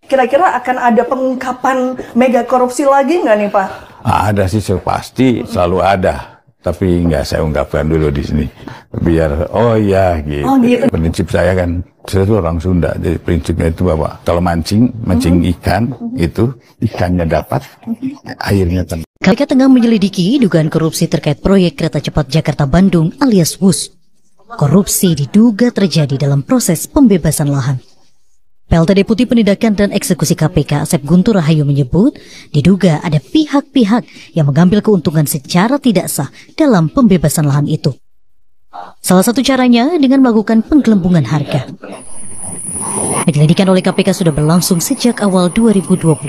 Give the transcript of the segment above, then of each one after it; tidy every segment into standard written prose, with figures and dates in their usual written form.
kira-kira akan ada pengungkapan mega korupsi lagi nggak nih Pak? Ada sih, pasti selalu ada. Tapi nggak saya ungkapkan dulu di sini. Biar, oh iya gitu. Oh, gitu. Prinsip saya kan, saya itu orang Sunda. Jadi prinsipnya itu bahwa kalau mancing ikan, itu ikannya dapat, airnya tenang. KPK tengah menyelidiki dugaan korupsi terkait proyek kereta cepat Jakarta-Bandung alias WUS. Korupsi diduga terjadi dalam proses pembebasan lahan. PLT Deputi Penindakan dan Eksekusi KPK Asep Guntur Rahayu menyebut diduga ada pihak-pihak yang mengambil keuntungan secara tidak sah dalam pembebasan lahan itu. Salah satu caranya dengan melakukan penggelembungan harga. Penyelidikan oleh KPK sudah berlangsung sejak awal 2025.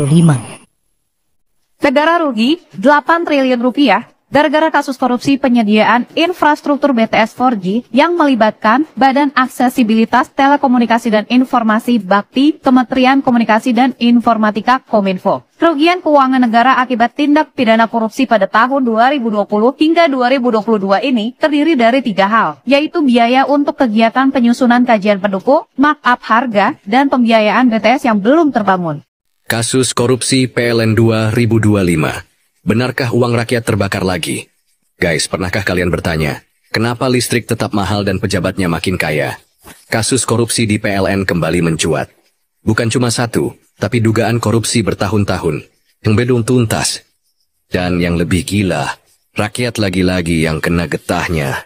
Negara rugi 8 triliun rupiah gara-gara kasus korupsi penyediaan infrastruktur BTS 4G yang melibatkan Badan Aksesibilitas Telekomunikasi dan Informasi Bakti Kementerian Komunikasi dan Informatika Kominfo. Kerugian keuangan negara akibat tindak pidana korupsi pada tahun 2020 hingga 2022 ini terdiri dari 3 hal, yaitu biaya untuk kegiatan penyusunan kajian pendukung, markup harga, dan pembiayaan BTS yang belum terbangun. Kasus korupsi PLN 2025. Benarkah uang rakyat terbakar lagi? Guys, pernahkah kalian bertanya, kenapa listrik tetap mahal dan pejabatnya makin kaya? Kasus korupsi di PLN kembali mencuat. Bukan cuma satu, tapi dugaan korupsi bertahun-tahun yang belum tuntas. Dan yang lebih gila, rakyat lagi-lagi yang kena getahnya.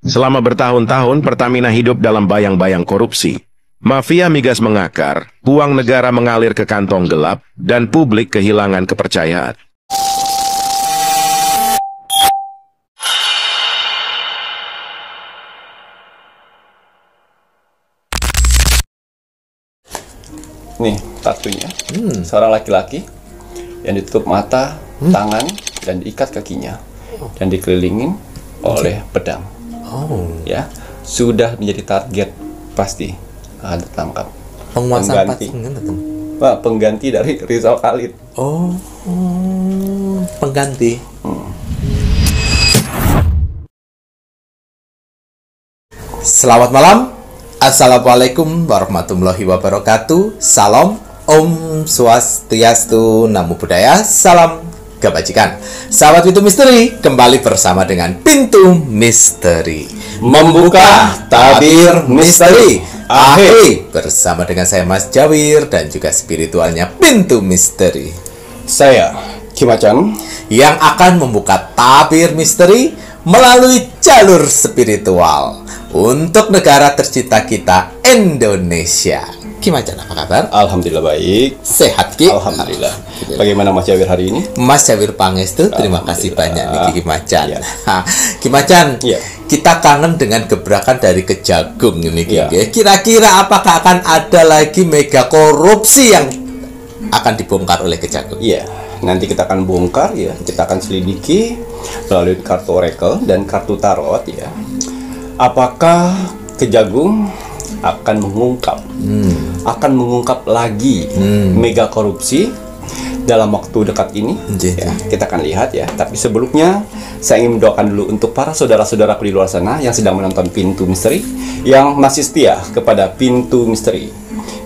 Selama bertahun-tahun Pertamina hidup dalam bayang-bayang korupsi. Mafia migas mengakar, uang negara mengalir ke kantong gelap, dan publik kehilangan kepercayaan. Nih tatunya, seorang laki-laki yang ditutup mata, tangan, dan diikat kakinya, dan dikelilingin oleh pedang. Ya, sudah menjadi target pasti akan tertangkap. Penguasa pengganti dari Rizal Khalid. Pengganti. Selamat malam. Assalamualaikum warahmatullahi wabarakatuh. Salam, Om Swastiastu, Namo Buddhaya, salam kebajikan. Sahabat Pintu Misteri, kembali bersama dengan Pintu Misteri, membuka tabir misteri akhir bersama dengan saya Mas Jawir dan juga spiritualnya Pintu Misteri. Saya Kim Acan yang akan membuka tabir misteri melalui jalur spiritual untuk negara tercinta kita, Indonesia. Gimana apa kabar? Alhamdulillah baik. Sehat Ki? Alhamdulillah. Bagaimana Mas Jawir hari ini? Mas Jawir Pangestu, terima kasih banyak nih Ki Macan. Ki Macan, kita kangen dengan gebrakan dari Kejagung ini Ki. Kira-kira apakah akan ada lagi mega korupsi yang akan dibongkar oleh Kejagung? Iya, nanti kita akan bongkar ya. Kita akan selidiki melalui kartu oracle dan kartu tarot ya. Apakah Kejagung akan mengungkap lagi mega korupsi dalam waktu dekat ini? Ya, kita akan lihat ya. Tapi sebelumnya saya ingin mendoakan dulu untuk para saudara-saudaraku di luar sana yang sedang menonton Pintu Misteri, yang masih setia kepada Pintu Misteri.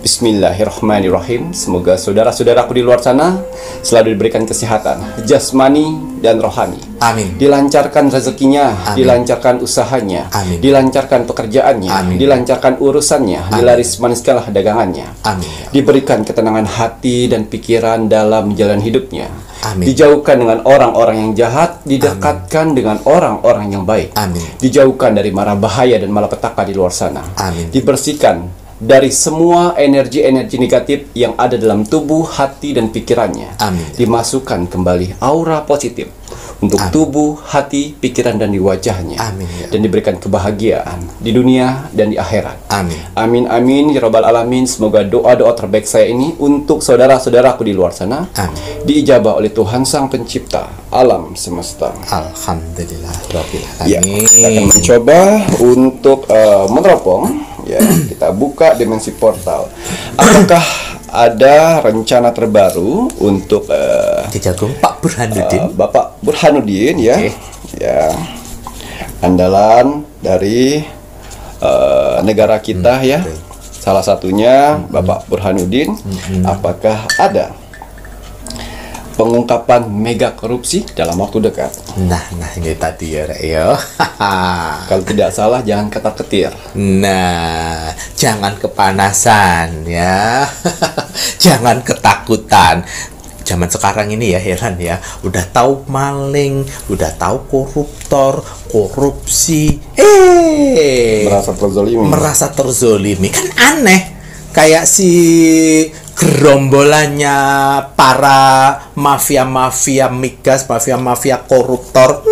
Bismillahirrahmanirrahim. Semoga saudara-saudaraku di luar sana selalu diberikan kesehatan jasmani dan rohani. Amin. Dilancarkan rezekinya, dilancarkan usahanya, dilancarkan pekerjaannya, dilancarkan urusannya, dilaris-maniskanlah dagangannya. Amin. Diberikan ketenangan hati dan pikiran dalam jalan hidupnya. Amin. Dijauhkan dengan orang-orang yang jahat, didekatkan dengan orang-orang yang baik. Amin. Dijauhkan dari mara bahaya dan malapetaka di luar sana. Amin. Dibersihkan dari semua energi-energi negatif yang ada dalam tubuh, hati, dan pikirannya. Amin. Dimasukkan kembali aura positif untuk tubuh, hati, pikiran, dan di wajahnya. Amin. Dan diberikan kebahagiaan di dunia dan di akhirat. Amin. Amin, amin, ya Rabbal Alamin. Semoga doa-doa terbaik saya ini untuk saudara-saudaraku di luar sana diijabah oleh Tuhan Sang Pencipta alam semesta. Alhamdulillah Rabbil Ya, Alamin. kita akan mencoba untuk meneropong. Ya, kita buka dimensi portal. Apakah ada rencana terbaru untuk Kejagung Pak Burhanuddin? Bapak Burhanuddin ya, ya, andalan dari negara kita ya, Salah satunya Bapak Burhanuddin, apakah ada pengungkapan mega korupsi dalam waktu dekat? Nah ini tadi ya, Rek, ya. Kalau tidak salah jangan ketar-ketir. Nah, jangan kepanasan ya. Jangan ketakutan. Zaman sekarang ini ya, heran ya, udah tahu maling, udah tahu koruptor, korupsi, merasa terzolimi, kan aneh. Kayak si gerombolannya para mafia-mafia migas, mafia-mafia koruptor,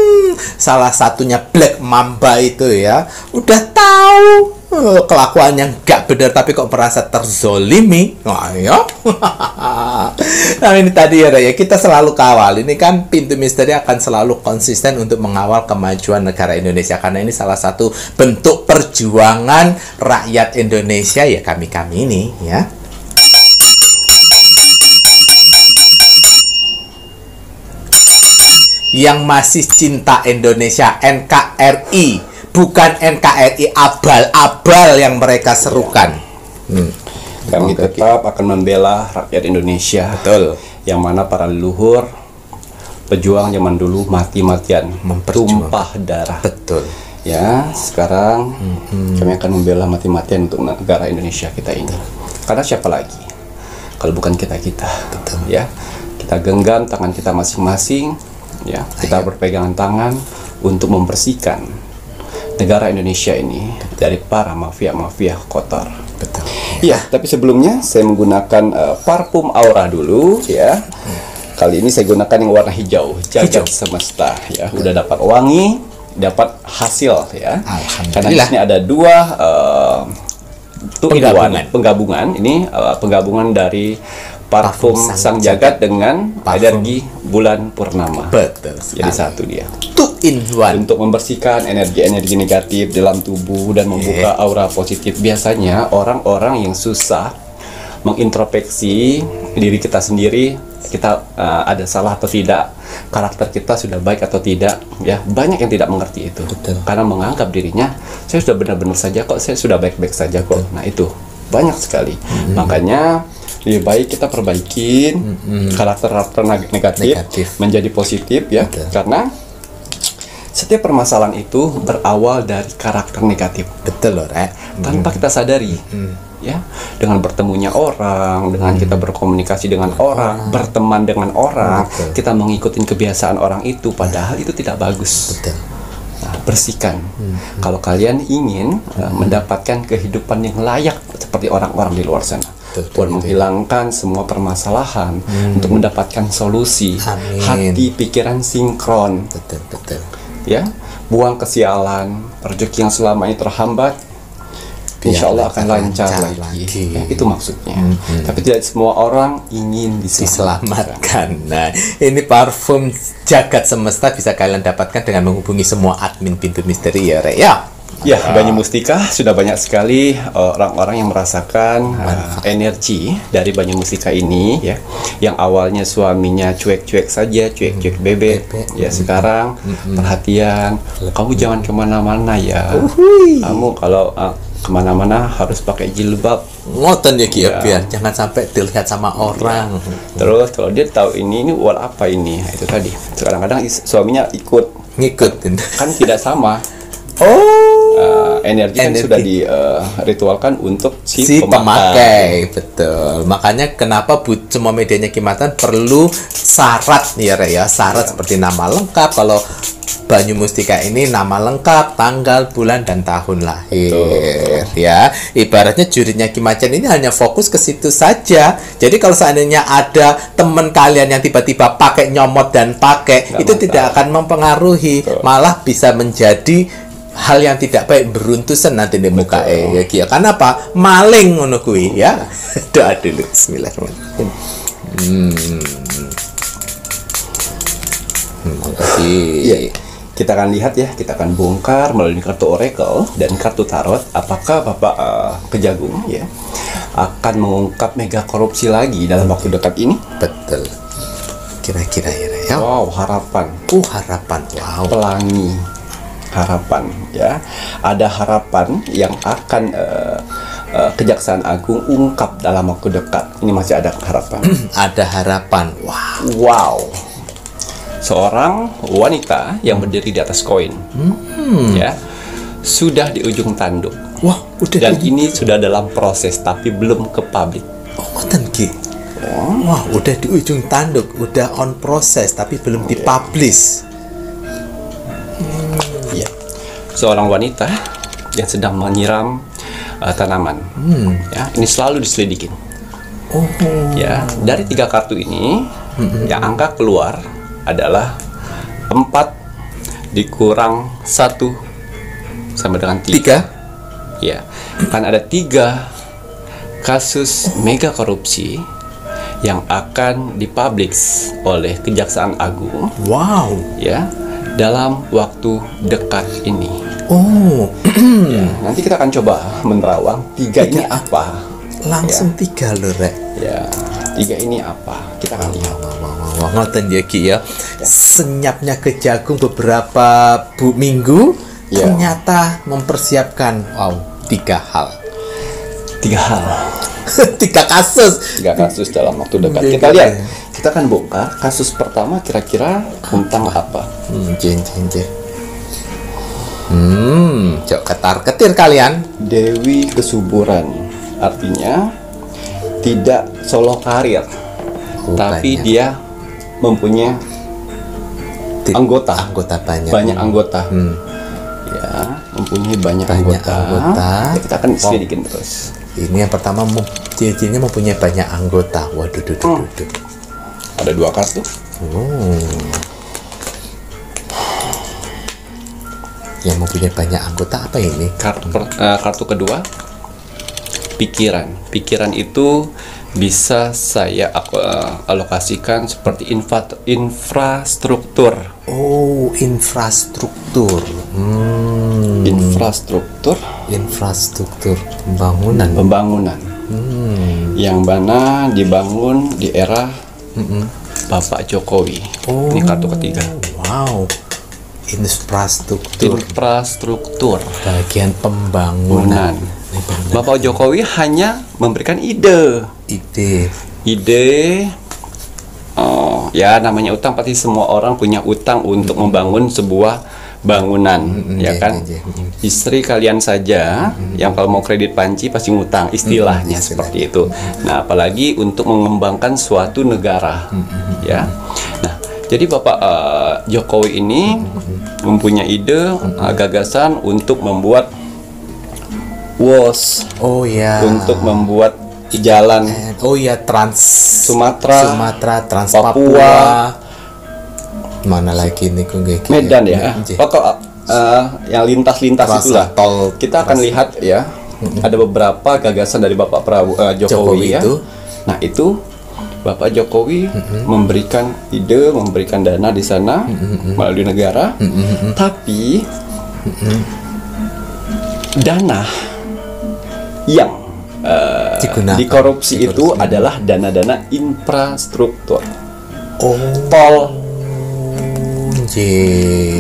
salah satunya Black Mamba itu ya, udah tahu kelakuannya nggak benar tapi kok merasa terzolimi. Nah, ya. Nah ini tadi ya, kita selalu kawal. Ini kan Pintu Misteri akan selalu konsisten untuk mengawal kemajuan negara Indonesia, karena ini salah satu bentuk perjuangan rakyat Indonesia ya, kami-kami ini ya. Yang masih cinta Indonesia, NKRI. Bukan NKRI abal-abal yang mereka serukan. Kami tetap akan membela rakyat Indonesia. Betul. Yang mana para leluhur pejuang zaman dulu mati-matian, tumpah darah. Betul. Ya, sekarang kami akan membela mati-matian untuk negara Indonesia kita ini. Karena siapa lagi kalau bukan kita-kita? Betul. Ya, kita genggam tangan kita masing-masing. Ya, kita berpegangan tangan untuk membersihkan negara Indonesia ini dari para mafia-mafia kotor. Betul. Iya, tapi sebelumnya saya menggunakan parfum Aura dulu ya. Kali ini saya gunakan yang warna hijau, Jagat Semesta ya. Udah dapat wangi, dapat hasil ya. Karena di sini ada dua penggabungan. Ini penggabungan dari parfum Sang Jagat dengan energi bulan purnama. Betul. Jadi satu dia. In one. Untuk membersihkan energi-energi negatif dalam tubuh dan membuka aura positif. Biasanya orang-orang yang susah mengintrospeksi diri kita sendiri, kita ada salah atau tidak, karakter kita sudah baik atau tidak, ya banyak yang tidak mengerti itu. Betul. Karena menganggap dirinya saya sudah benar-benar saja kok, saya sudah baik-baik saja kok. Nah itu banyak sekali. Makanya lebih baik kita perbaikin karakter negatif menjadi positif ya. Betul. Karena setiap permasalahan itu berawal dari karakter negatif. Betul loh, Rek. Tanpa kita sadari, ya, dengan bertemunya orang, dengan kita berkomunikasi dengan orang, berteman dengan orang, kita mengikuti kebiasaan orang itu, padahal itu tidak bagus. Betul. Nah, bersihkan. Kalau kalian ingin mendapatkan kehidupan yang layak seperti orang-orang di luar sana. Buat menghilangkan semua permasalahan, untuk mendapatkan solusi. Amin. Hati pikiran sinkron. Betul. Ya, buang kesialan, rezeki yang selama ini terhambat, insya Allah akan lancar lagi. Ya, itu maksudnya. Tapi tidak semua orang ingin diselamatkan. Nah, ini parfum Jagat Semesta bisa kalian dapatkan dengan menghubungi semua admin Pintu Misteri ya, Rek ya. Ya, Banyu Mustika sudah banyak sekali orang-orang yang merasakan energi dari Banyu Mustika ini ya. Yang awalnya suaminya cuek-cuek saja, cuek-cuek bebek. Ya sekarang perhatian, kamu jangan kemana-mana ya. Kamu kalau kemana-mana harus pakai jilbab. Ngoten ya Ki ya, biar jangan sampai dilihat sama orang. Terus kalau dia tahu ini buat apa ini, itu tadi. Kadang-kadang suaminya ngikut kan tidak sama. Energi kan sudah diritualkan untuk si pemakai. Betul. Makanya kenapa semua medianya Kimatan perlu syarat ya, Rek ya. Syarat seperti nama lengkap. Kalau Banyu Mustika ini nama lengkap, tanggal, bulan, dan tahun lahir. Ya, ibaratnya jurinya Kimacan ini hanya fokus ke situ saja. Jadi kalau seandainya ada teman kalian yang tiba-tiba pakai nyomot dan pakai, itu tidak akan mempengaruhi, malah bisa menjadi hal yang tidak baik, beruntusan nanti di muka ya Kia. Karena apa? Maling ngono kuwi ya. Doa dulu. Bismillahirrahmanirrahim. Iya. Kita akan lihat ya, kita akan bongkar melalui kartu oracle dan kartu tarot apakah Bapak Kejagung ya akan mengungkap mega korupsi lagi dalam waktu dekat ini. Betul. Kira-kira ya. Wow, harapan. Harapan. Wow. Pelangi. Harapan ya, ada harapan yang akan Kejaksaan Agung ungkap dalam waktu dekat. Ini masih ada harapan. Ada harapan. Wow. Wow. Seorang wanita yang berdiri di atas koin, ya, sudah di ujung tanduk. Wah, udah. Dan ini sudah dalam proses, tapi belum ke publik. Oh, ngoten Ki. Wah, udah di ujung tanduk, udah on proses, tapi belum dipublish. Ya. Seorang wanita yang sedang menyiram tanaman. Ya, ini selalu diselidikin. Ya, dari 3 kartu ini, yang angka keluar adalah 4 dikurang 1 sama dengan 3. Ya, kan ada 3 kasus mega korupsi yang akan dipublish oleh Kejaksaan Agung. Wow. Ya, dalam waktu dekat ini. Oh. Ya, nanti kita akan coba menerawang 3 ini apa. Langsung 3 loh, Rek. Ya, 3 ini apa? Kita akan lihat. Wah, ngoten ya Ki ya. Senyapnya Kejagung beberapa minggu ternyata mempersiapkan 3 hal. 3 hal. 3 kasus. 3 kasus dalam waktu dekat. Kita lihat. Kita akan bongkar kasus pertama kira-kira tentang apa. Cok ketar-ketir kalian. Dewi Kesuburan. Artinya tidak solo karir, tapi banyak. dia mempunyai anggota banyak anggota. Ya, mempunyai banyak anggota. Ya, kita akan selidikin terus. Ini yang pertama, ciri-cirinya mempunyai banyak anggota. Waduh, Ada 2 kartu. Yang mempunyai banyak anggota apa ini? Kartu kedua, pikiran itu bisa saya alokasikan seperti infrastruktur. Oh, infrastruktur. Infrastruktur Pembangunan. Yang mana dibangun di era Bapak Jokowi. Ini kartu ketiga. Wow. Infrastruktur. Bagian pembangunan. Bapak Jokowi hanya memberikan ide. Ya, namanya utang, pasti semua orang punya utang untuk membangun sebuah bangunan, ya kan? Istri kalian saja yang kalau mau kredit panci pasti ngutang, istilahnya seperti itu. Nah, apalagi untuk mengembangkan suatu negara, ya. Nah, jadi Bapak Jokowi ini mempunyai ide, gagasan untuk membuat WOS. Oh ya. Untuk membuat jalan. Oh ya, Trans Sumatera, Trans Papua. Mana lagi nih Medan ya. Pokok yang lintas-lintas itulah. Tol. Kita akan lihat ya. Ada beberapa gagasan dari Bapak Jokowi ya. Nah, itu Bapak Jokowi memberikan ide, memberikan dana di sana melalui negara. Tapi dana yang dikorupsi itu adalah dana-dana infrastruktur. Tol.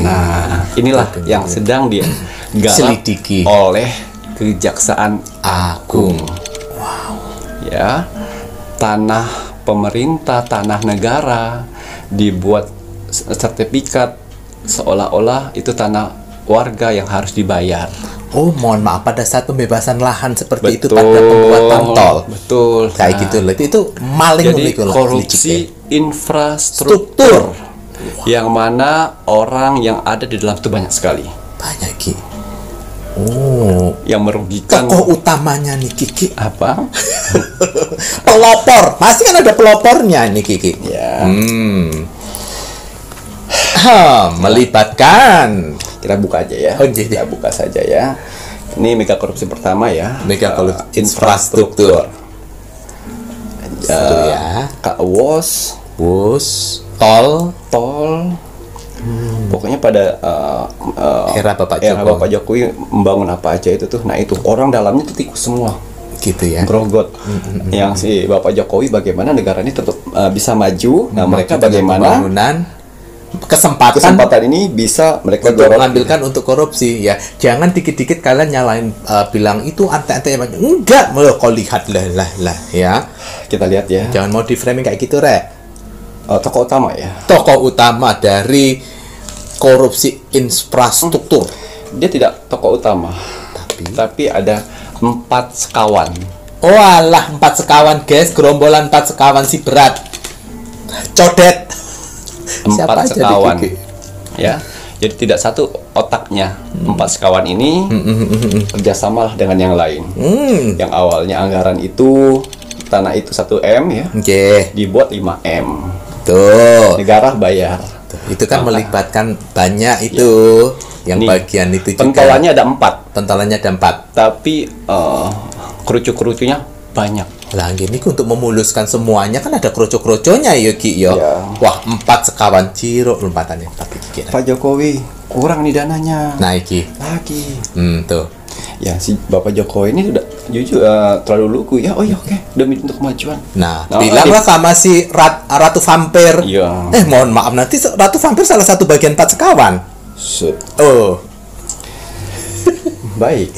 Nah, inilah yang sedang digarap oleh Kejaksaan Agung. Ya, tanah pemerintah, tanah negara dibuat sertifikat seolah-olah itu tanah warga yang harus dibayar. Oh, mohon maaf, pada saat pembebasan lahan seperti itu pada pembuatan tol. Betul. Kayak gitu loh. Itu maling. Jadi korupsi infrastruktur. Yang mana orang yang ada di dalam itu banyak sekali. Banyak, Ki. Oh, yang merugikan. Tokoh utamanya nih, Kiki. Apa? Pelopor. Pasti kan ada pelopornya nih, Kiki. Ya. Melibatkan. Kita buka aja ya. Kita buka saja ya. Ini mega korupsi pertama ya. Mega korupsi infrastruktur. Ya. WOS, tol. Pokoknya pada era Bapak Jokowi membangun apa aja itu tuh. Nah, itu orang dalamnya itu tikus semua. Gitu ya. Grogot. Yang si Bapak Jokowi bagaimana negara ini tetap bisa maju. Nah, mereka bagaimana kesempatan ini bisa mereka untuk dorong mengambilkan untuk korupsi ya. Jangan dikit-dikit kalian nyalain bilang itu ante-ante enggak, kau lihat lah ya. Kita lihat ya. Jangan mau di framing kayak gitu, Rek. Tokoh utama ya. Tokoh utama dari korupsi infrastruktur. Dia tidak tokoh utama, tapi ada 4 sekawan. Oh alah, 4 sekawan guys, gerombolan 4 sekawan si berat. Codet. 4 sekawan. Ya. Jadi tidak satu otaknya. 4 sekawan ini kerjasamalah dengan yang lain. Yang awalnya anggaran itu tanah itu 1 M ya. Dibuat 5 M. Tuh. Negara bayar. Itu kan melibatkan banyak itu. Yang Nih, bagian itu juga. Pentolannya ada 4. Pentolannya ada 4. Tapi kerucu-kerucunya banyak. Lah gini untuk memuluskan semuanya kan ada kerucu-kerucunya ya Ki yo. Ya. Wah, 4 sekawan ciro lompatannya tapi kira. Pak Jokowi kurang nih dananya. Nah iki. Lagi. Tuh. Ya si Bapak Jokowi ini udah jujur terlalu lugu ya. Oh ya oke, demi untuk kemajuan. Nah, bilanglah sama si Ratu Vampir. Iya. Mohon maaf nanti Ratu Vampir salah satu bagian 4 sekawan. Oh. Baik.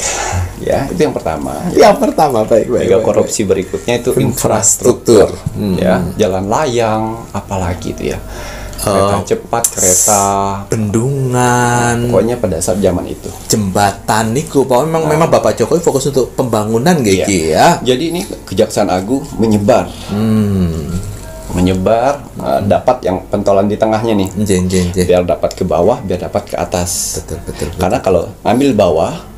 Ya, itu yang pertama. Yang pertama baik. Mega korupsi berikutnya itu infrastruktur. Ya, jalan layang, apalagi itu ya. Kereta cepat, kereta bendungan. Pokoknya pada saat zaman itu. Jembatan niku, memang Bapak Jokowi fokus untuk pembangunan gitu ya. Jadi ini Kejaksaan Agung menyebar. Menyebar dapat yang pentolan di tengahnya nih. Biar dapat ke bawah, biar dapat ke atas. Betul. Karena kalau ambil bawah,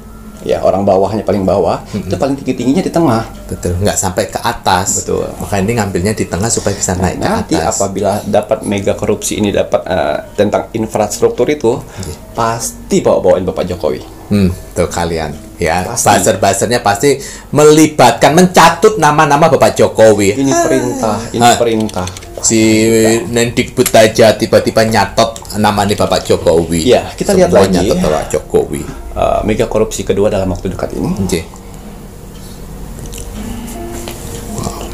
ya orang bawahnya paling bawah, itu paling tingginya di tengah. Betul, nggak sampai ke atas. Betul. Makanya ini ngambilnya di tengah supaya bisa naik ke nanti atas. Apabila dapat mega korupsi ini dapat tentang infrastruktur itu, pasti bawa-bawain Bapak Jokowi. Tuh kalian ya, Pasti. buzzer-buzzernya pasti melibatkan, mencatut nama-nama Bapak Jokowi. Ini perintah, ini perintah. Si Mendikbud aja tiba-tiba nyatot namanya Bapak Jokowi. Ya, kita lihat Semua lagi. nyatot Bapak Jokowi. Mega korupsi kedua dalam waktu dekat ini.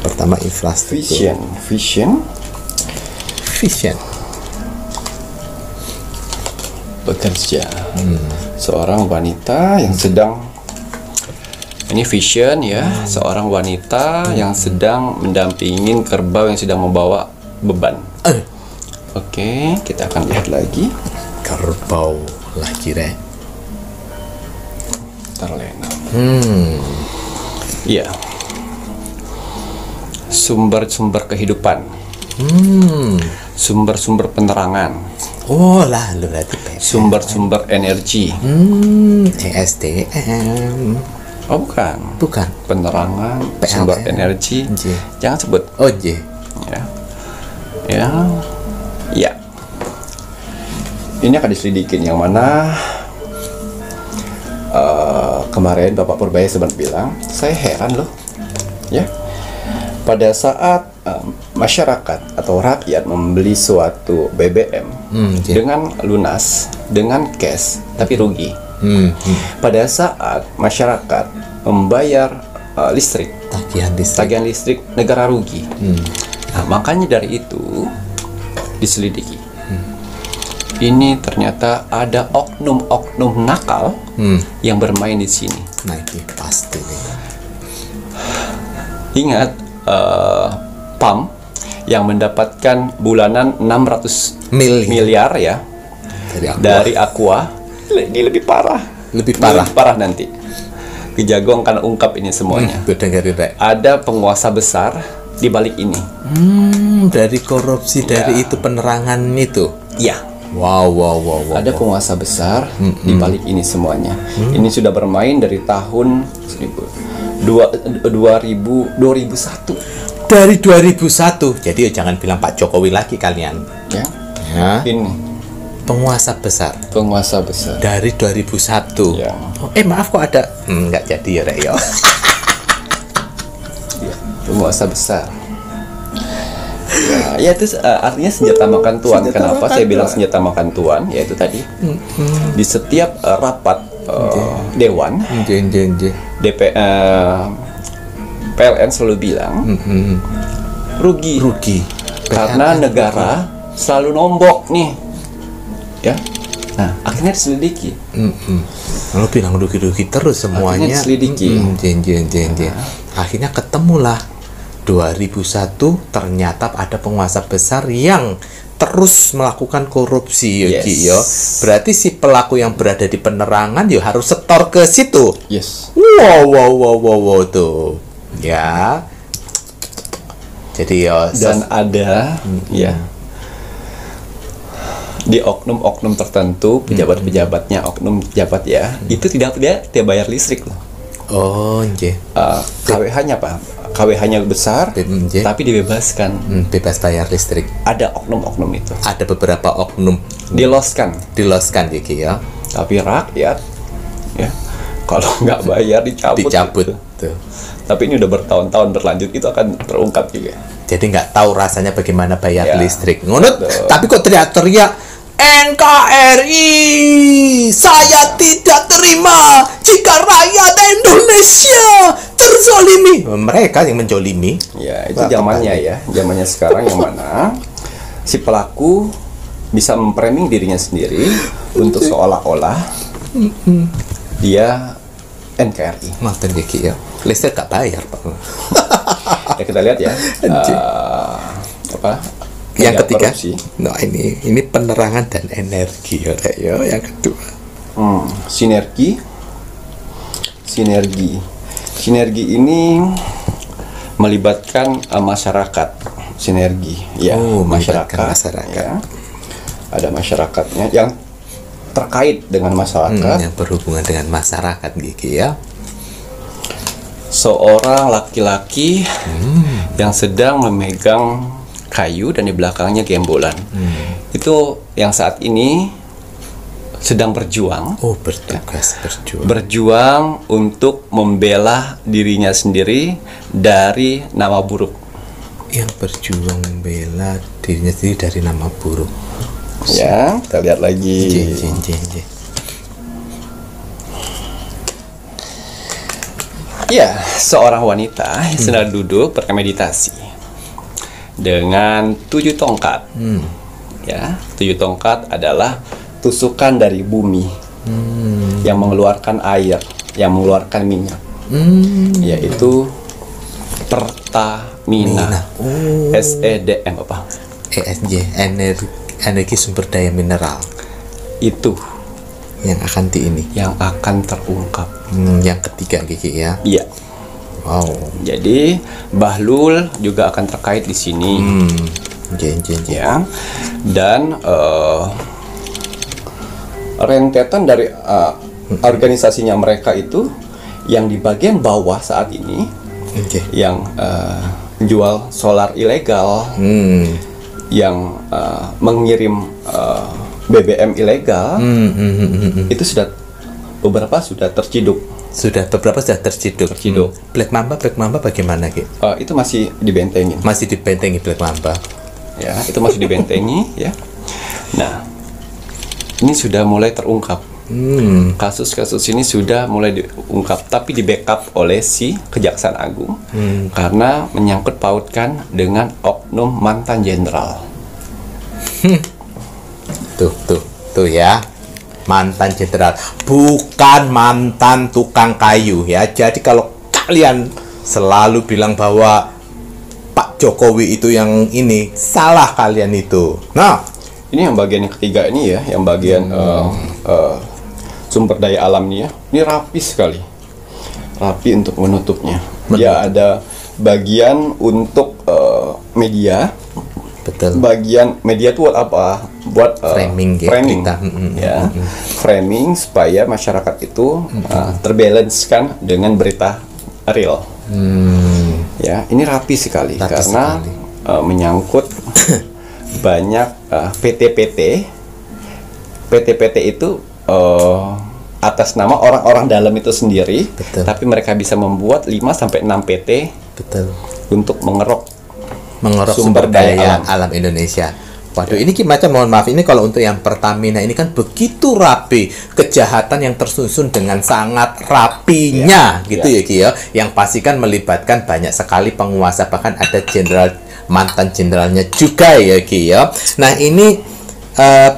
Pertama infrastruktur. Vision. Bekerja. Seorang wanita yang sedang ini vision ya, seorang wanita yang sedang mendampingi kerbau yang sedang membawa beban. Oke, kita akan lihat lagi. Kerbau lagi Rek. Terlena. Iya. Sumber-sumber kehidupan. Sumber-sumber penerangan. Oh lah, lu berarti sumber-sumber energi. ESDM. Oh bukan. Penerangan, sumber energi. Jangan sebut. Ya. Ini akan diselidikin yang mana kemarin Bapak Purbaya sempat bilang, saya heran loh, ya. Pada saat masyarakat atau rakyat membeli suatu BBM dengan lunas, dengan cash, tapi rugi. Pada saat masyarakat membayar listrik, tagihan listrik, negara rugi. Nah, makanya dari itu diselidiki. Ini ternyata ada oknum-oknum nakal yang bermain di sini. Nah, ini pasti nih. Ingat, PAM yang mendapatkan bulanan 600 miliar ya dari Aqua. Ini lebih parah. Lebih parah nanti. Kejagung akan ungkap ini semuanya. Ada penguasa besar di balik ini. Dari korupsi dari itu penerangan itu. Iya. Wow. Ada penguasa besar di balik ini semuanya. Ini sudah bermain dari tahun 2001. Dari 2001. Jadi jangan bilang Pak Jokowi lagi kalian. Ya. Ini penguasa besar. Dari 2001. Ya. Maaf kok ada nggak jadi ya Rek ya. Penguasa besar. Ya itu artinya senjata makan tuan. Kenapa saya bilang senjata makan tuan? Ya itu tadi. Di setiap rapat dewan, PLN selalu bilang rugi. Karena negara selalu nombok nih ya. Nah, akhirnya diselidiki. Lalu bilang dugi-dugi terus semuanya. Akhirnya diselidiki. Akhirnya ketemulah 2001 ternyata ada penguasa besar yang terus melakukan korupsi ya, Ki, ya. Berarti si pelaku yang berada di penerangan ya harus setor ke situ. Yes. Wow tuh. Ya. Jadi ya dan ada ya di oknum-oknum tertentu, pejabat-pejabatnya, oknum pejabat ya, itu tidak bayar listrik loh. Oh, nggih. KWH-nya Pak. KWH-nya besar, tapi dibebaskan. Bebas bayar listrik. Ada oknum-oknum itu. Ada beberapa oknum diloskan Ki, ya. Tapi rakyat ya kalau nggak bayar dicabut. Tuh. Tapi ini udah bertahun-tahun berlanjut, itu akan terungkap juga. Jadi nggak tahu rasanya bagaimana bayar Ya. listrik. Ngunut, tapi kok teriak-teriak NKRI, saya tidak terima jika rakyat Indonesia terzolimi. Mereka yang menjolimi. Ya, itu zamannya sekarang yang mana si pelaku bisa memframing dirinya sendiri untuk seolah-olah dia NKRI. Mantan Ki, ya. Listrik gak bayar, Pak. Ya kita lihat ya. Yang ketiga, korupsi. nah ini penerangan dan energi ya, yang kedua. Sinergi ini melibatkan masyarakat. Sinergi, ya, masyarakat. Ya. Ada masyarakatnya yang terkait dengan masyarakat, yang berhubungan dengan masyarakat, Gigi, ya. Seorang laki-laki yang sedang memegang kayu dan di belakangnya gembolan. Itu yang saat ini sedang berjuang. Bertugas, berjuang untuk membela dirinya sendiri dari nama buruk. Yang berjuang membela dirinya sendiri dari nama buruk. Ya, kita lihat lagi. Ya, seorang wanita yang sedang duduk bermeditasi dengan 7 tongkat. Ya, 7 tongkat adalah tusukan dari bumi yang mengeluarkan air, yang mengeluarkan minyak, yaitu Pertamina. SEDM apa? ESG, energi sumber daya mineral. Itu yang akan yang akan terungkap. Yang ketiga, Gigi, ya. Iya. Wow. Jadi Bahlul juga akan terkait di sini. Ya. Dan rentetan dari organisasinya mereka itu yang di bagian bawah saat ini, yang jual solar ilegal, yang mengirim BBM ilegal, itu beberapa sudah terciduk. Beberapa sudah terciduk. Black Mamba bagaimana, Ki? Itu masih dibentengin. Masih dibentengi Black Mamba. Ya, itu masih dibentengi. Ya. Nah, ini sudah mulai terungkap. Kasus-kasus ini sudah mulai diungkap, tapi di backup oleh si Kejaksaan Agung karena menyangkut pautkan dengan oknum mantan jenderal. Tuh ya. Mantan jenderal, bukan mantan tukang kayu, ya. Jadi kalau kalian selalu bilang bahwa Pak Jokowi itu yang ini, salah kalian itu. Nah, ini yang bagian yang ketiga ini ya, yang bagian sumber daya alamnya, ini rapi sekali, rapi untuk menutupnya. Ya, ada bagian untuk media. Betul. Bagian media itu buat apa? Buat framing. Ya, framing supaya masyarakat itu terbalancekan dengan berita real. Ya, ini rapi sekali karena menyangkut banyak PT-PT itu atas nama orang-orang dalam itu sendiri. Betul. Tapi mereka bisa membuat 5-6 PT. Betul. Untuk mengeruk sumber daya alam Indonesia. Waduh, ini Ki Macan, mohon maaf, ini kalau untuk yang Pertamina ini kan begitu rapi, kejahatan yang tersusun dengan sangat rapinya, gitu ya, Ki, ya. Yang pasti kan melibatkan banyak sekali penguasa, bahkan ada mantan jenderalnya juga ya, Ki, ya. Nah, ini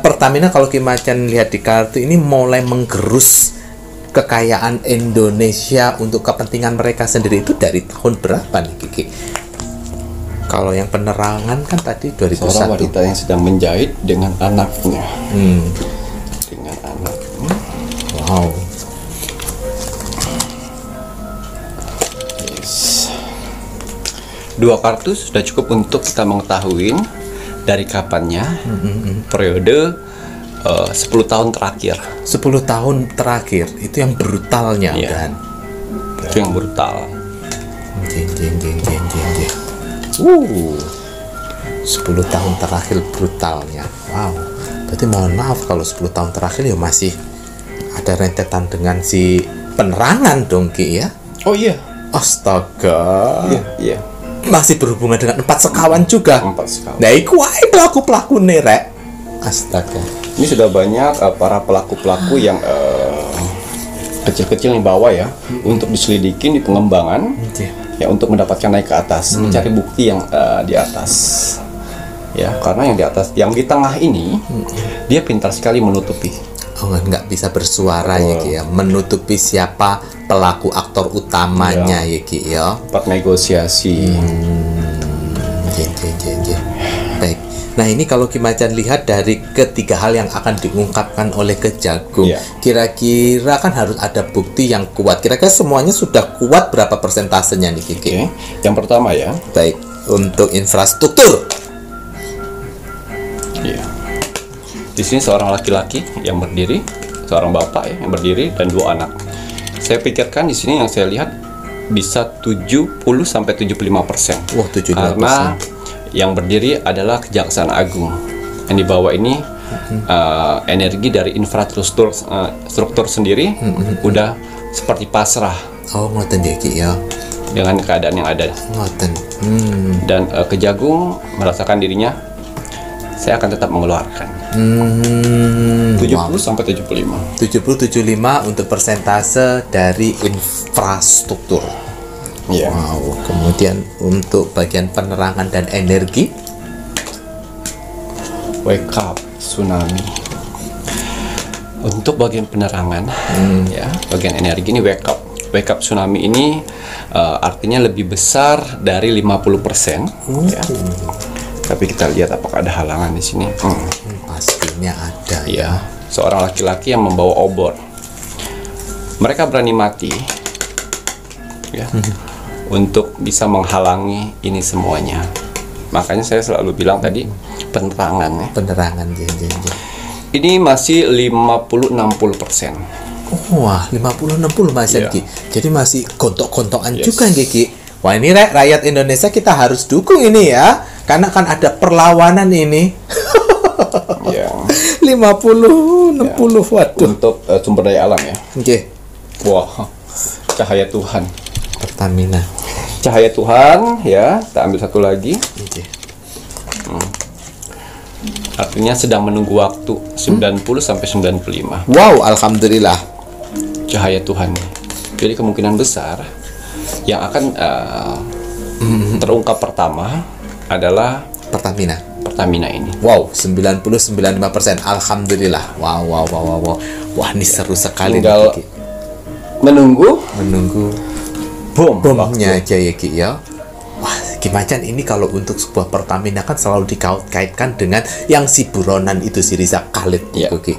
Pertamina kalau Ki Macan lihat di kartu ini mulai menggerus kekayaan Indonesia untuk kepentingan mereka sendiri itu dari tahun berapa nih Kiki? Kalau yang penerangan kan tadi 2001. Seorang wanita yang sedang menjahit dengan anaknya. Dengan anak. Wow. Yes. 2 kartu sudah cukup untuk kita mengetahui dari kapannya periode 10 tahun terakhir. 10 tahun terakhir itu yang brutalnya kan? Itu yang brutal. 10 tahun terakhir brutalnya. Wow. Berarti mohon maaf kalau 10 tahun terakhir ya masih ada rentetan dengan si penerangan dong Ki ya? Oh iya. Astaga. Iya. Masih berhubungan dengan 4 sekawan juga. 4 sekawan. Nah, iku wae pelaku-pelaku nerek. Astaga. Ini sudah banyak para pelaku-pelaku yang kecil-kecil yang bawa ya untuk diselidikin di pengembangan ya untuk mendapatkan naik ke atas, mencari bukti yang di atas ya, karena yang di atas, yang di tengah ini dia pintar sekali menutupi. Nggak bisa bersuara ya Ki ya, menutupi siapa pelaku aktor utamanya ya Ki ya. Part negosiasi. Baik. Nah ini kalau Ki Macan lihat dari ketiga hal yang akan diungkapkan oleh Kejagung, kira-kira kan harus ada bukti yang kuat. Kira-kira semuanya sudah kuat berapa persentasenya nih Kiki? Yang pertama ya. Baik, untuk infrastruktur. Iya. Di sini seorang laki-laki yang berdiri, seorang bapak ya yang berdiri dan 2 anak. Saya pikirkan di sini yang saya lihat bisa 70 sampai 75%. Wah, 75%. Karena yang berdiri adalah Kejaksaan Agung. Yang di bawah ini energi dari infrastruktur struktur sendiri udah seperti pasrah. Oh, ngoten ya Ki ya. Dengan keadaan yang ada. Ngoten. Dan Kejagung merasakan dirinya, saya akan tetap mengeluarkan. 70 sampai 75. 70-75 untuk persentase dari infrastruktur. Wow. Kemudian untuk bagian penerangan dan energi, wake up tsunami. Untuk bagian penerangan, ya, bagian energi ini wake up tsunami ini artinya lebih besar dari 50%. Ya. Tapi kita lihat apakah ada halangan di sini. Pastinya ada ya. Seorang laki-laki yang membawa obor. Mereka berani mati, ya, untuk bisa menghalangi ini semuanya. Makanya saya selalu bilang tadi penerangan ya. Penerangan ini masih 50-60%. Wah, 50-60 Mas Ki. Jadi masih gontok-gontokan juga Ki. Wah, ini rakyat Indonesia kita harus dukung ini ya. Karena kan ada perlawanan ini. 50-60 waduh. Untuk sumber daya alam ya. Wah, cahaya Tuhan. Pertamina. Cahaya Tuhan ya. Kita ambil satu lagi. Artinya sedang menunggu waktu 90 sampai 95. Wow, alhamdulillah. Cahaya Tuhan. Jadi kemungkinan besar yang akan terungkap pertama adalah Pertamina ini. Wow, 90-95%. Alhamdulillah. Wow. Wah, ini seru sekali. Tinggal menunggu bomnya aja ya Ki ya. Wah, Ki Macan ini kalau untuk sebuah Pertamina kan selalu dikaitkan dengan yang si buronan itu, si Riza Khalid itu Ki.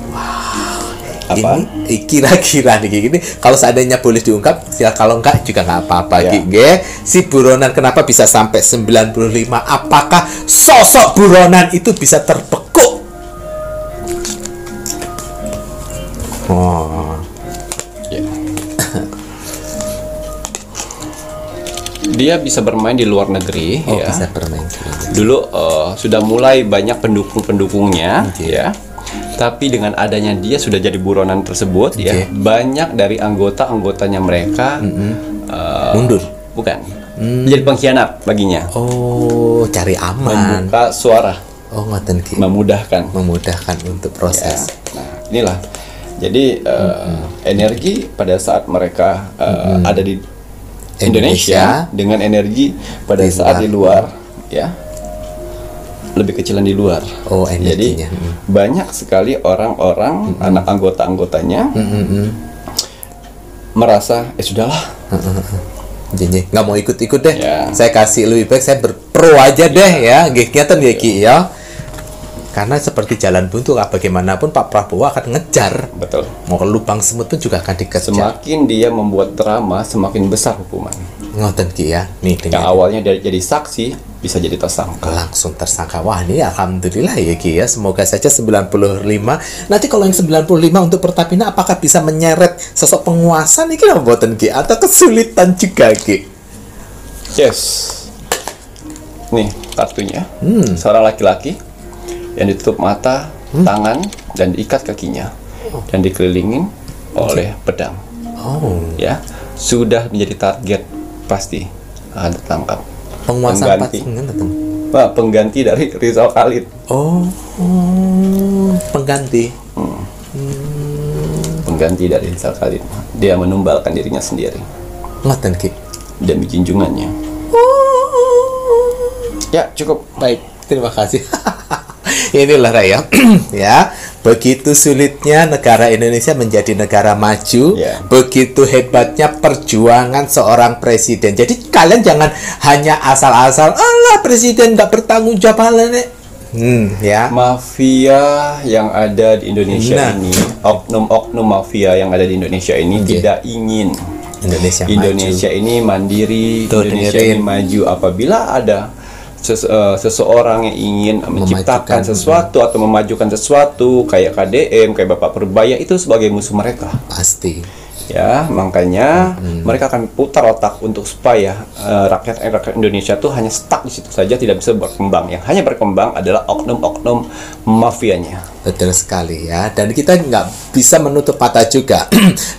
Wow. Ini kira-kira nih gini, kalau seandainya boleh diungkap, kalau enggak juga nggak apa-apa Ki. Si buronan kenapa bisa sampai 95? Apakah sosok buronan itu bisa terbekuk? Dia bisa bermain di luar negeri, ya. Bisa bermain. Dulu sudah mulai banyak pendukungnya, ya. Tapi dengan adanya dia sudah jadi buronan tersebut, ya, banyak dari anggotanya mereka mundur. Bukan, jadi pengkhianat baginya. Oh, cari aman. Membuka suara. Oh, ngoten Ki. Memudahkan untuk proses. Ya. Nah, inilah. Jadi energi pada saat mereka ada di Indonesia dengan energi pada saat di luar, ya, lebih kecilan di luar. Oh, energinya. Jadi banyak sekali orang-orang anak anggotanya merasa sudahlah. Jadi nggak mau ikut-ikut deh. Ya. Saya kasih lebih baik saya berpro aja deh ya. Kegiatan ya Ki ya. Karena seperti jalan buntu, bagaimanapun Pak Prabowo akan ngejar. Betul. Mau ke lubang semut pun juga akan dikejar. Semakin dia membuat drama, semakin besar hukuman. Ngoten Ki ya. Nih Yang awalnya jadi saksi bisa jadi tersangka. Langsung tersangka. Wah, ini alhamdulillah ya Ki ya. Semoga saja 95. Nanti kalau yang 95 untuk Pertamina apakah bisa menyeret sosok penguasa nih kira mboten Ki atau kesulitan juga Ki? Yes. Nih kartunya. Seorang laki-laki yang ditutup mata, tangan, dan diikat kakinya, dan dikelilingin oleh pedang. Ya, sudah menjadi target pasti akan tertangkap. Penguasa pengganti dari Rizal Khalid. Pengganti. Pengganti dari Rizal Khalid. Dia menumbalkan dirinya sendiri. Ngoten Ki. Demi junjungannya. Ya, cukup. Baik, terima kasih. Inilah rakyat ya, begitu sulitnya negara Indonesia menjadi negara maju, begitu hebatnya perjuangan seorang presiden. Jadi kalian jangan hanya asal-asal, Allah presiden nggak bertanggung jawab ya. Mafia yang ada di Indonesia ini, oknum-oknum mafia yang ada di Indonesia ini tidak ingin Indonesia ini mandiri, Indonesia ini maju. Apabila ada seseorang yang ingin menciptakan sesuatu atau memajukan sesuatu kayak KDM, kayak Bapak Purbaya, itu sebagai musuh mereka. Pasti. Ya, makanya mereka akan putar otak untuk supaya rakyat Indonesia tuh hanya stuck di situ saja, tidak bisa berkembang. Yang hanya berkembang adalah oknum-oknum mafianya. Betul sekali ya, dan kita nggak bisa menutup mata juga.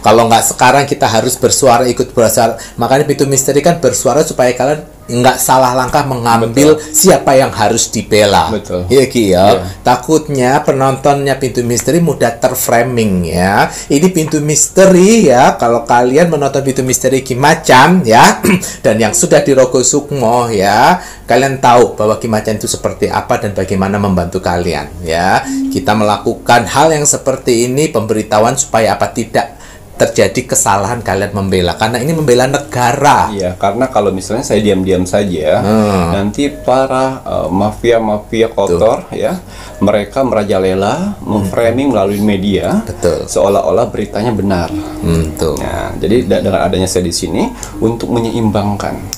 Kalau nggak sekarang kita harus bersuara, ikut bersuara. Makanya Pintu Misteri kan bersuara supaya kalian nggak salah langkah mengambil siapa yang harus dibela. Betul. Iya Ki ya. Takutnya penontonnya Pintu Misteri mudah terframing ya. Ini Pintu Misteri ya. Kalau kalian menonton Pintu Misteri Ki Macan ya, dan yang sudah di Rogo Sukmo ya, kalian tahu bahwa Ki Macan itu seperti apa dan bagaimana membantu kalian ya. Kita melakukan hal yang seperti ini, pemberitahuan supaya apa tidak terjadi kesalahan kalian membela, karena ini membela negara. Iya, karena kalau misalnya saya diam-diam saja, nanti para mafia-mafia kotor ya, mereka merajalela, memframing melalui media, seolah-olah beritanya benar. Nah, jadi dengan adanya saya di sini untuk menyeimbangkan.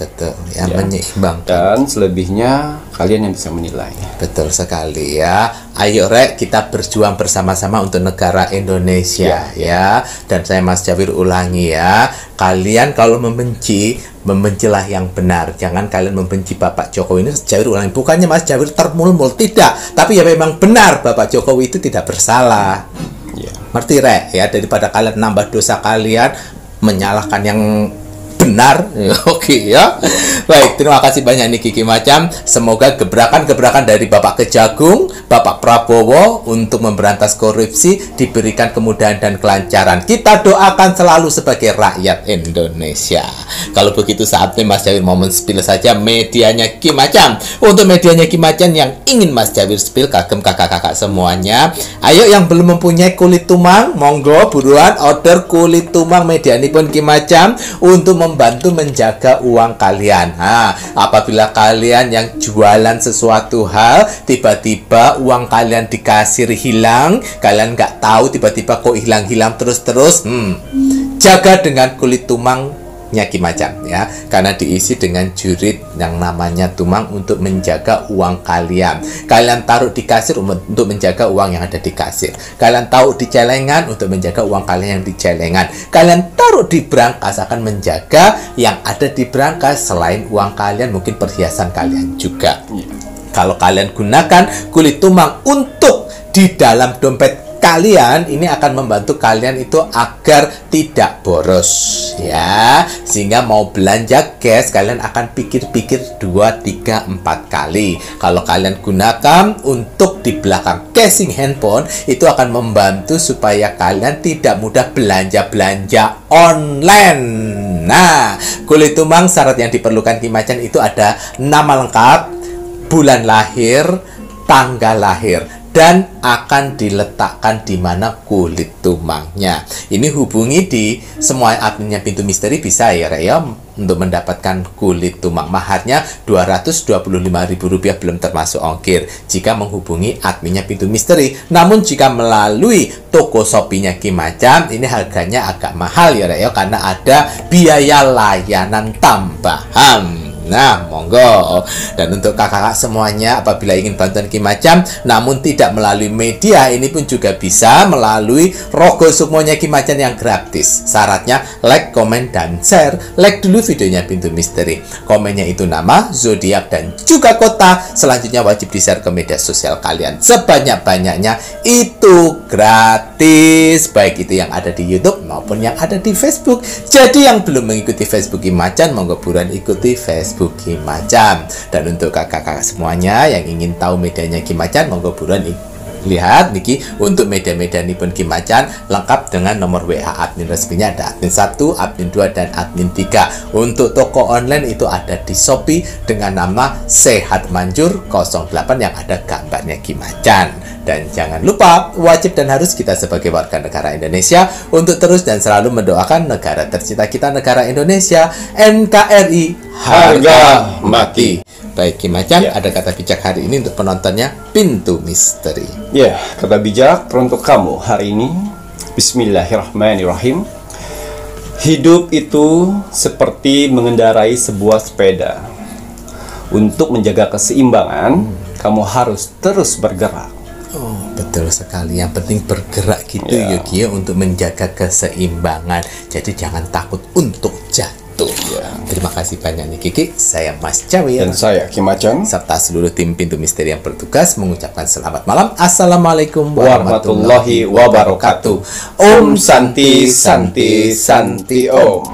Ya, menyeimbangkan. Dan selebihnya kalian yang bisa menilai. Betul sekali ya. Ayo Rek, kita berjuang bersama-sama untuk negara Indonesia ya. Dan saya Mas Jawir ulangi ya, kalian kalau membencilah yang benar. Jangan kalian membenci Bapak Jokowi. Ini Jawir ulangi, bukannya Mas Jawir termul-mul, tidak. Tapi ya memang benar Bapak Jokowi itu tidak bersalah. Ngerti Rek ya, daripada kalian nambah dosa kalian menyalahkan yang benar. Oke ya. Baik, terima kasih banyak nih Ki Macan. Semoga gebrakan-gebrakan dari Bapak Kejagung, Bapak Prabowo untuk memberantas korupsi diberikan kemudahan dan kelancaran. Kita doakan selalu sebagai rakyat Indonesia. Kalau begitu saatnya Mas Jawir mau men-spill saja medianya Ki Macan. Untuk medianya Ki Macan yang ingin Mas Jawir spill, kagem kakak-kakak semuanya, ayo yang belum mempunyai kulit tumang, monggo buruan order kulit tumang medianipun Ki Macan untuk membantu menjaga uang kalian. Nah, apabila kalian yang jualan sesuatu hal, tiba-tiba uang kalian di kasir hilang, kalian nggak tahu tiba-tiba kok hilang-hilang terus-terus, jaga dengan kulit tumang Ki Macan ya, karena diisi dengan jurit yang namanya tumang untuk menjaga uang kalian. Kalian taruh di kasir untuk menjaga uang yang ada di kasir. Kalian taruh di celengan untuk menjaga uang kalian yang di celengan. Kalian taruh di brankas akan menjaga yang ada di brankas. Selain uang kalian, mungkin perhiasan kalian juga. Kalau kalian gunakan kulit tumang untuk di dalam dompet kalian, ini akan membantu kalian itu agar tidak boros ya, sehingga mau belanja cash kalian akan pikir-pikir 2, 3, 4 kali. Kalau kalian gunakan untuk di belakang casing handphone, itu akan membantu supaya kalian tidak mudah belanja-belanja online. Nah, kulit tumang syarat yang diperlukan Ki Macan itu ada nama lengkap, bulan lahir, tanggal lahir, dan akan diletakkan di mana kulit tumangnya. Ini hubungi di semua adminnya Pintu Misteri bisa ya, Rek, ya, untuk mendapatkan kulit tumang. Maharnya Rp225.000 belum termasuk ongkir jika menghubungi adminnya Pintu Misteri. Namun jika melalui toko Shopee-nya Ki Macan, ini harganya agak mahal ya, Rek, ya, karena ada biaya layanan tambahan. Nah, monggo. Dan untuk kakak-kakak semuanya, apabila ingin bantuan Ki Macan namun tidak melalui media, ini pun juga bisa melalui Rogo Sukmonya Ki Macan yang gratis. Syaratnya like, komen, dan share. Like dulu videonya Pintu Misteri, komennya itu nama, zodiak, dan juga kota. Selanjutnya wajib di-share ke media sosial kalian sebanyak-banyaknya. Itu gratis, baik itu yang ada di YouTube maupun yang ada di Facebook. Jadi yang belum mengikuti Facebook Ki Macan, monggo buruan ikuti Facebook Ki Macan. Dan untuk kakak-kakak semuanya yang ingin tahu medianya Ki Macan, monggo buruan lihat niki untuk media-media pun Ki Macan lengkap dengan nomor WA admin resminya, ada admin 1, admin 2, dan admin 3. Untuk toko online itu ada di Shopee dengan nama Sehat Manjur 08 yang ada gambarnya Ki Macan. Dan jangan lupa, wajib dan harus kita sebagai warga negara Indonesia untuk terus dan selalu mendoakan negara tercinta kita, negara Indonesia, NKRI, harga mati. Baik Ki Macan, ada kata bijak hari ini untuk penontonnya Pintu Misteri. Ya, kata bijak untuk kamu hari ini, Bismillahirrahmanirrahim. Hidup itu seperti mengendarai sebuah sepeda. Untuk menjaga keseimbangan, kamu harus terus bergerak. Oh, betul sekali. Yang penting bergerak gitu ya, Ki, untuk menjaga keseimbangan. Jadi jangan takut untuk jatuh. Terima kasih banyak nih Kiki. Saya Mas Cawir. Dan saya Ki Macan. Serta seluruh tim Pintu Misteri yang bertugas mengucapkan selamat malam. Assalamualaikum warahmatullahi wabarakatuh. Om Santi Santi Santi Om.